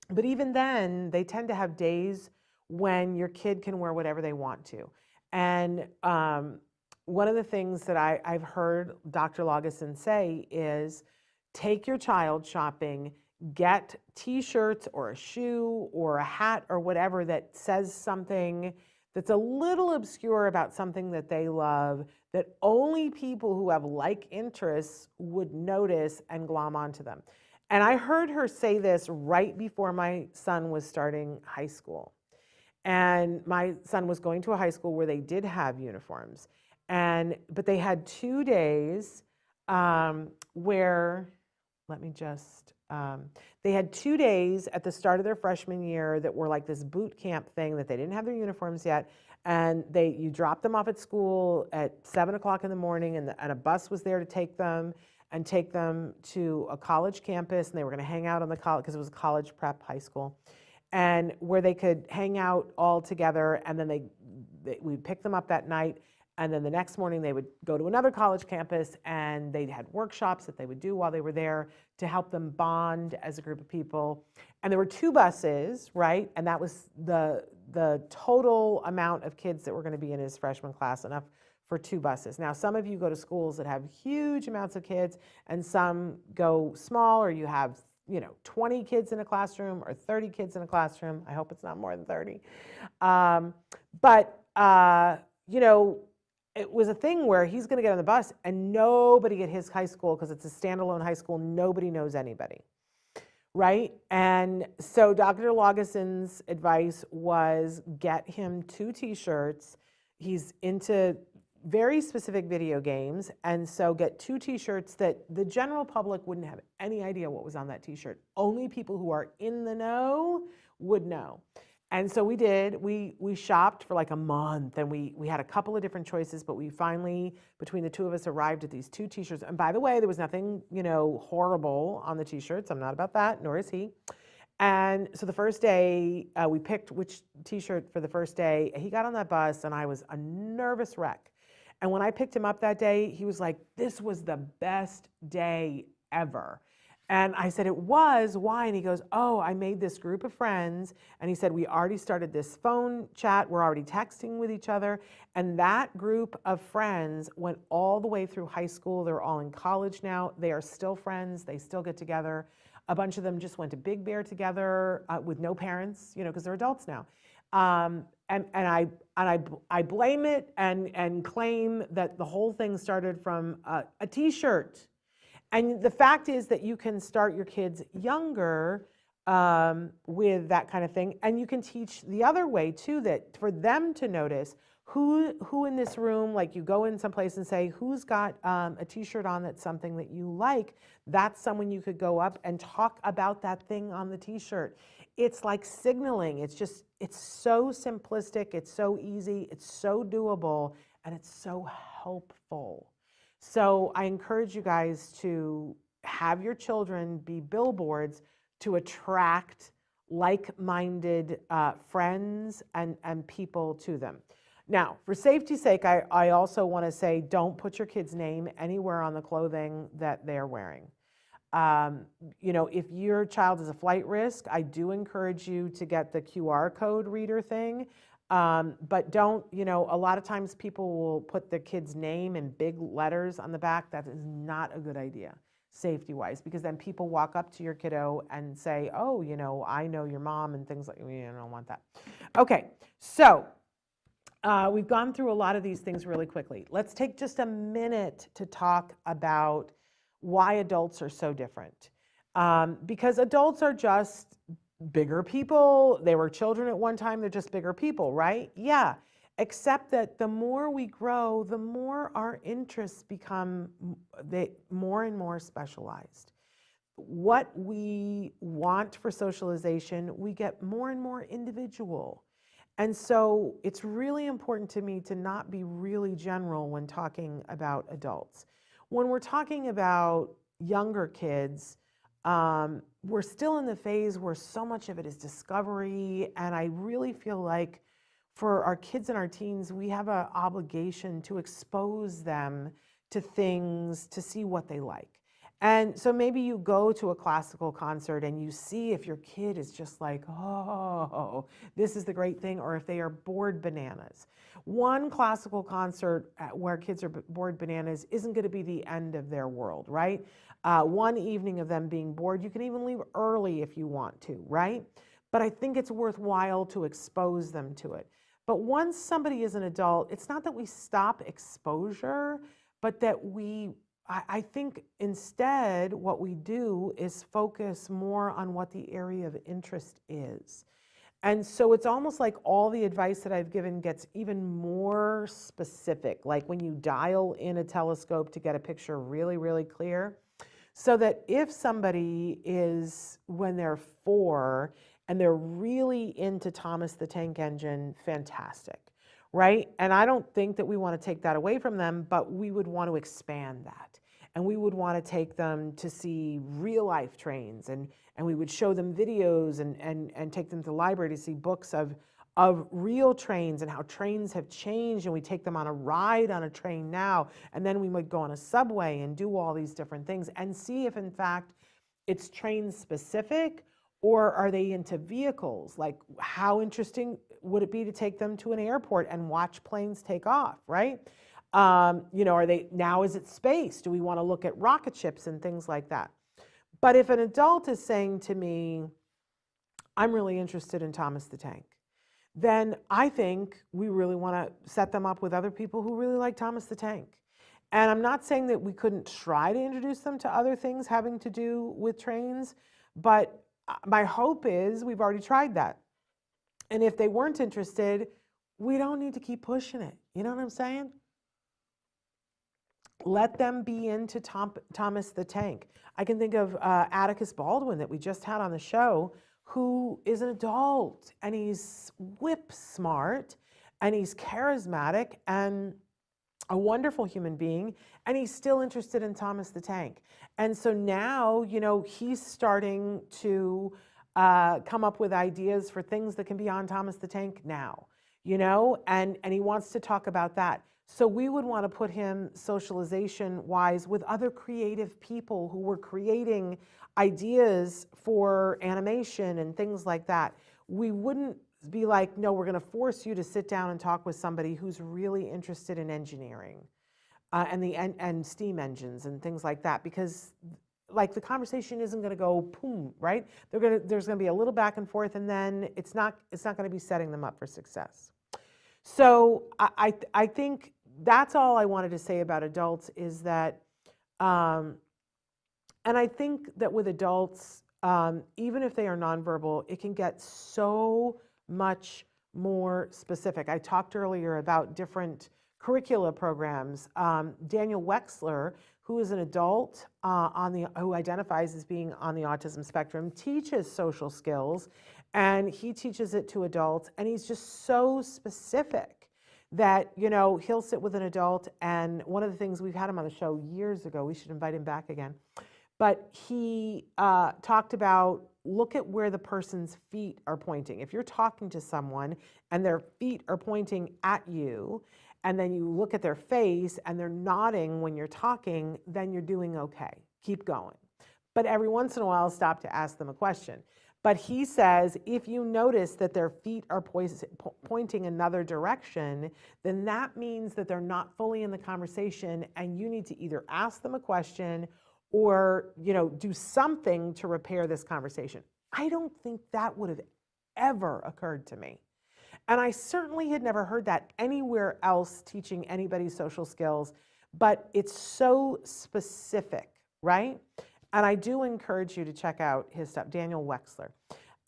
but even then they tend to have days when your kid can wear whatever they want to. And one of the things that I've heard Dr. Lageson say is take your child shopping, get t-shirts or a shoe or a hat or whatever that says something that's a little obscure about something that they love, that only people who have like interests would notice and glom onto them. And I heard her say this right before my son was starting high school. And my son was going to a high school where they did have uniforms. But they had 2 days where, let me just, they had 2 days at the start of their freshman year that were like this boot camp thing that they didn't have their uniforms yet. And you dropped them off at school at 7 o'clock in the morning, and a bus was there to take them to a college campus, and they were going to hang out on the college, because it was a college prep high school, and where they could hang out all together, and then we'd pick them up that night. And then the next morning they would go to another college campus, and they had workshops that they would do while they were there to help them bond as a group of people. And there were 2 buses, right? And that was the total amount of kids that were going to be in his freshman class, enough for 2 buses. Now, some of you go to schools that have huge amounts of kids, and some go small, or you have, you know, 20 kids in a classroom or 30 kids in a classroom. I hope it's not more than 30. You know, it was a thing where he's going to get on the bus, and nobody at his high school, because it's a standalone high school, nobody knows anybody, right? And so Dr. Lageson's advice was get him 2 t-shirts. He's into very specific video games, and so get 2 t-shirts that the general public wouldn't have any idea what was on that t-shirt. Only people who are in the know would know. And so we did. We shopped for like a month, and we had a couple of different choices, but we finally, between the 2 of us, arrived at these 2 t-shirts. And by the way, there was nothing, you know, horrible on the t-shirts. I'm not about that, nor is he. And so the first day, we picked which t-shirt for the first day. He got on that bus, and I was a nervous wreck. And when I picked him up that day, he was like, this was the best day ever. And I said, it was, why? And he goes, oh, I made this group of friends. And he said, we already started this phone chat. We're already texting with each other. And that group of friends went all the way through high school. They're all in college now. They are still friends. They still get together. A bunch of them just went to Big Bear together with no parents, you know, because they're adults now. And I blame it and claim that the whole thing started from a t-shirt. And the fact is that you can start your kids younger with that kind of thing. And you can teach the other way too, that for them to notice who in this room, like you go in someplace and say, who's got a t-shirt on that's something that you like, that's someone you could go up and talk about that thing on the t-shirt. It's like signaling. It's so simplistic, it's so easy, it's so doable, and it's so helpful. So I encourage you guys to have your children be billboards to attract like-minded friends and people to them. Now, for safety's sake, I also want to say don't put your kid's name anywhere on the clothing that they're wearing. If your child is a flight risk, I do encourage you to get the QR code reader thing. But don't, a lot of times people will put their kid's name in big letters on the back. That is not a good idea, safety-wise, because then people walk up to your kiddo and say, oh, I know your mom and things like, we don't want that. Okay, so we've gone through a lot of these things really quickly. Let's take just a minute to talk about why adults are so different. Because adults are just bigger people. They were children at one time, they're just bigger people, right? Yeah, except that the more we grow, the more our interests become more and more specialized. What we want for socialization, we get more and more individual. And so it's really important to me to not be really general when talking about adults. When we're talking about younger kids, we're still in the phase where so much of it is discovery, and I really feel like for our kids and our teens, we have an obligation to expose them to things, to see what they like. And so maybe you go to a classical concert and you see if your kid is just like, oh, this is the great thing, or if they are bored bananas. One classical concert where kids are bored bananas isn't going to be the end of their world, right? One evening of them being bored, you can even leave early if you want to, right? But I think it's worthwhile to expose them to it. But once somebody is an adult, it's not that we stop exposure, but that I think instead what we do is focus more on what the area of interest is. And so it's almost like all the advice that I've given gets even more specific, like when you dial in a telescope to get a picture really, really clear, so that if somebody is, when they're 4 and they're really into Thomas the Tank Engine, fantastic, right? And I don't think that we want to take that away from them, but we would want to expand that. And we would want to take them to see real life trains, and we would show them videos and take them to the library to see books of real trains and how trains have changed, and we take them on a ride on a train now, and then we might go on a subway and do all these different things and see if in fact it's train specific, or are they into vehicles? Like, how interesting would it be to take them to an airport and watch planes take off, right? Are they, now is it space? Do we want to look at rocket ships and things like that? But if an adult is saying to me, I'm really interested in Thomas the Tank, then I think we really want to set them up with other people who really like Thomas the Tank. And I'm not saying that we couldn't try to introduce them to other things having to do with trains, but my hope is we've already tried that. And if they weren't interested, we don't need to keep pushing it. You know what I'm saying? Let them be into Thomas the Tank. I can think of Atticus Baldwin that we just had on the show, who is an adult, and he's whip smart, and he's charismatic, and a wonderful human being, and he's still interested in Thomas the Tank. And so now, he's starting to come up with ideas for things that can be on Thomas the Tank now, and he wants to talk about that. So we would want to put him socialization-wise with other creative people who were creating ideas for animation and things like that. We wouldn't be like, no, we're going to force you to sit down and talk with somebody who's really interested in engineering and steam engines and things like that, because like the conversation isn't going to go boom, right? There's going to be a little back and forth, and then it's not going to be setting them up for success. So I think that's all I wanted to say about adults, is that, and I think that with adults, even if they are nonverbal, it can get so much more specific. I talked earlier about different curricula programs. Daniel Wexler, who is an adult who identifies as being on the autism spectrum, teaches social skills, and he teaches it to adults, and he's just so specific that, he'll sit with an adult. And one of the things, we've had him on the show years ago, we should invite him back again, But he talked about, look at where the person's feet are pointing. If you're talking to someone and their feet are pointing at you, and then you look at their face and they're nodding when you're talking, then you're doing okay. Keep going. But every once in a while, stop to ask them a question. But he says, if you notice that their feet are pointing another direction, then that means that they're not fully in the conversation, and you need to either ask them a question or, do something to repair this conversation. I don't think that would have ever occurred to me. And I certainly had never heard that anywhere else teaching anybody social skills, but it's so specific, right? And I do encourage you to check out his stuff, Daniel Wexler.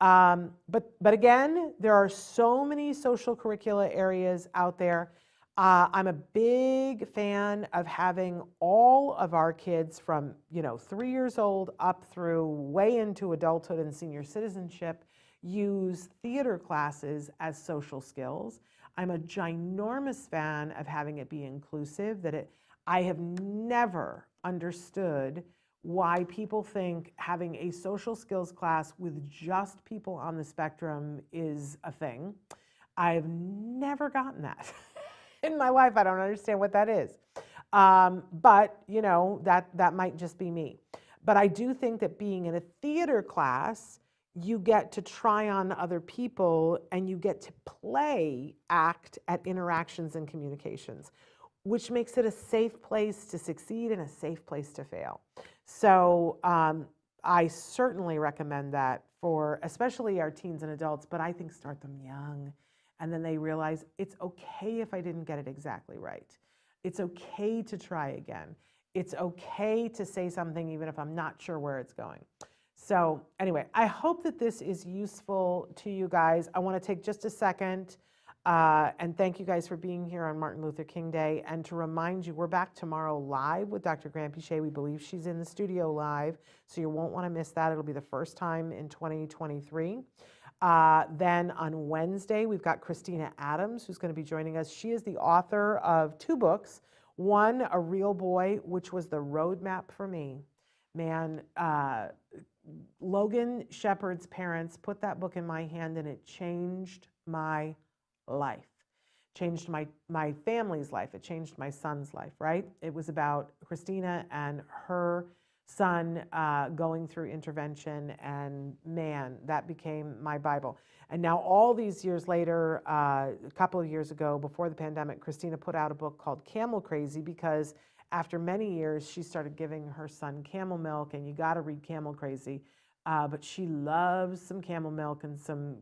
But again, there are so many social curricula areas out there. I'm a big fan of having all of our kids from 3 years old up through way into adulthood and senior citizenship use theater classes as social skills. I'm a ginormous fan of having it be inclusive. I have never understood why people think having a social skills class with just people on the spectrum is a thing. I've never gotten that in my life. I don't understand what that is. But that might just be me. But I do think that being in a theater class, you get to try on other people and you get to act at interactions and communications, which makes it a safe place to succeed and a safe place to fail. So I certainly recommend that for especially our teens and adults, but I think start them young. And then they realize it's okay if I didn't get it exactly right. It's okay to try again. It's okay to say something even if I'm not sure where it's going. So anyway, I hope that this is useful to you guys. I want to take just a second and thank you guys for being here on Martin Luther King Day. And to remind you, we're back tomorrow live with Dr. Graham Pichet. We believe she's in the studio live, so you won't want to miss that. It'll be the first time in 2023. Then on Wednesday, we've got Christina Adams, who's going to be joining us. She is the author of 2 books. One, A Real Boy, which was the roadmap for me. Man, Logan Shepard's parents put that book in my hand and it changed my life, changed my family's life. It changed my son's life, right? It was about Christina and her son going through intervention, and man, that became my Bible. And now all these years later, a couple of years ago, before the pandemic, Christina put out a book called Camel Crazy, because after many years, she started giving her son camel milk, and you got to read Camel Crazy. But she loves some camel milk and some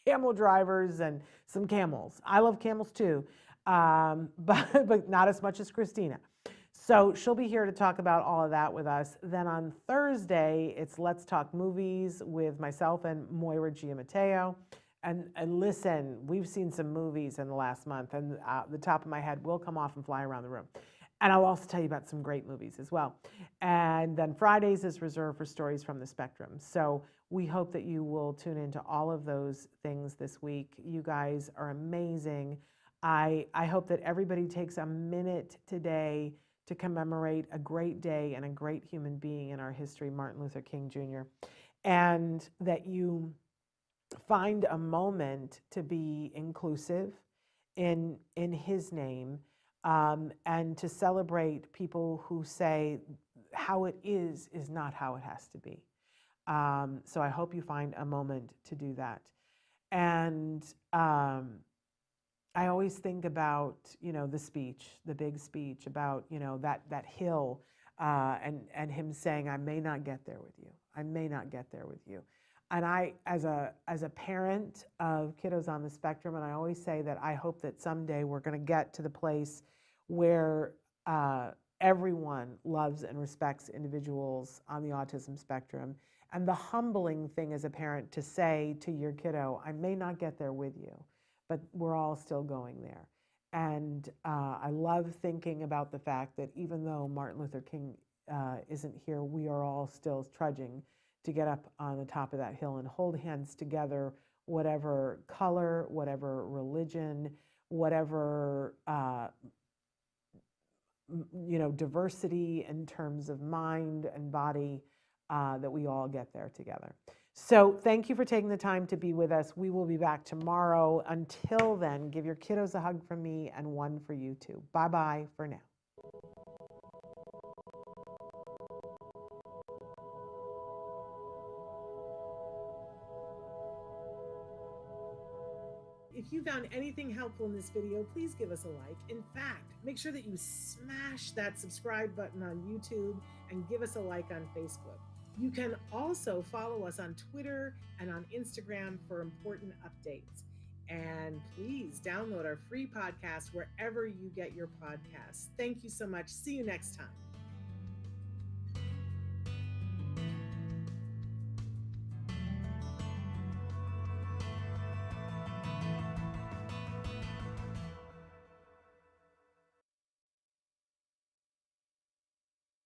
camel drivers and some camels. I love camels too, but not as much as Christina. So she'll be here to talk about all of that with us. Then on Thursday, it's Let's Talk Movies with myself and Moira Giammatteo. And listen, we've seen some movies in the last month, and the top of my head will come off and fly around the room. And I'll also tell you about some great movies as well. And then Fridays is reserved for Stories from the Spectrum. So we hope that you will tune into all of those things this week. You guys are amazing. I hope that everybody takes a minute today to commemorate a great day and a great human being in our history, Martin Luther King Jr., and that you find a moment to be inclusive in his name, and to celebrate people who say how it is not how it has to be. So I hope you find a moment to do that. And I always think about, the speech, the big speech about, that hill, and him saying, I may not get there with you. I may not get there with you. And I, as a parent of kiddos on the spectrum, and I always say that I hope that someday we're going to get to the place where everyone loves and respects individuals on the autism spectrum. And the humbling thing as a parent to say to your kiddo, I may not get there with you, but we're all still going there. And I love thinking about the fact that even though Martin Luther King isn't here, we are all still trudging to get up on the top of that hill and hold hands together, whatever color, whatever religion, whatever diversity in terms of mind and body, that we all get there together. So thank you for taking the time to be with us. We will be back tomorrow. Until then, give your kiddos a hug from me and one for you too. Bye-bye for now. If you found anything helpful in this video, please give us a like. In fact, make sure that you smash that subscribe button on YouTube and give us a like on Facebook. You can also follow us on Twitter and on Instagram for important updates. And please download our free podcast wherever you get your podcasts. Thank you so much. See you next time.